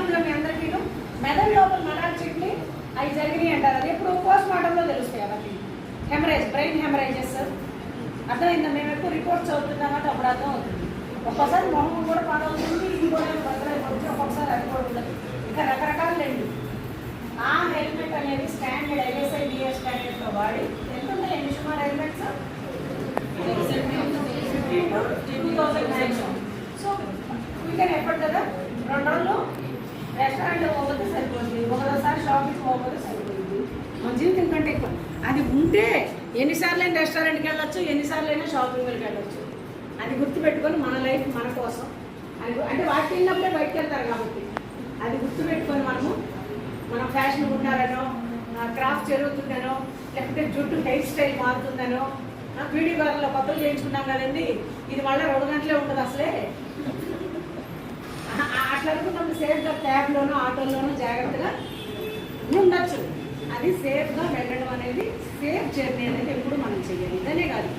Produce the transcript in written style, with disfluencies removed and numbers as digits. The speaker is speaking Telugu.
ఊళ్ళో మీ అందరికీ మెదడు లోపల నరాల చిట్ని అవి జరిగినాయి అంటారు. అది ఎప్పుడు పోస్ట్ మార్టంలో తెలుస్తాయి అవన్నీ. హెమరేజ్, బ్రెయిన్ హెమరేజెస్ అర్థమైందా? మేము ఎక్కువ రిపోర్ట్స్ చదువుతున్నాం కాబట్టి అప్పుడు అర్థం అవుతుంది. ఒక్కోసారి మొహం కూడా పాడవుతుంది, ఇది కూడా బద్దలైపోతుంది, ఒక్కొక్కసారి అది కూడా ఉండదు. ఇంకా రకరకాల లేండి. ఆ హెల్మెట్ అనేది స్టాండర్డ్ ఐఎస్ఐ బిఎస్ స్టాండర్డ్తో వాడి ఎంత ఉంటాయి ఎన్ని సుమారు helmets 2000. So we can effort కదా. 2 రోజులు రెస్టారెంట్ పోకపోతే సరిపోతుంది, ఒకసారి షాపింగ్ పోకపోతే సరిపోతుంది. మన జీవితం కంటే ఎక్కువ అది ఉంటే ఎన్నిసార్లు అయినా రెస్టారెంట్కి వెళ్ళొచ్చు, ఎన్నిసార్లు అయినా షాపింగ్కి వెళ్ళొచ్చు. అది గుర్తుపెట్టుకొని మన లైఫ్ మన కోసం అది అంటే వాటికి వెళ్ళినప్పుడే బయటకు వెళ్తారు కాబట్టి అది గుర్తుపెట్టుకొని మనం ఫ్యాషన్ ఉంటారనో, క్రాఫ్ట్ జరుగుతుందనో, లేకపోతే జుట్టు హెయిర్ స్టైల్ మారుతుందనో, బ్యూటీ పార్లర్లో కొత్తలు చేయించుకున్నాం కదండి, ఇది మళ్ళీ 2 గంటలే ఉంటుంది అసలే. అట్లా అనుకున్నప్పుడు సేఫ్గా క్యాబ్లోనో ఆటోలోనో జాగ్రత్తగా ఉండొచ్చు. అది సేఫ్గా వెళ్ళడం అనేది, సేఫ్ జర్నీ అనేది ఎప్పుడు మనం చేయాలి. ఇదనే కాదు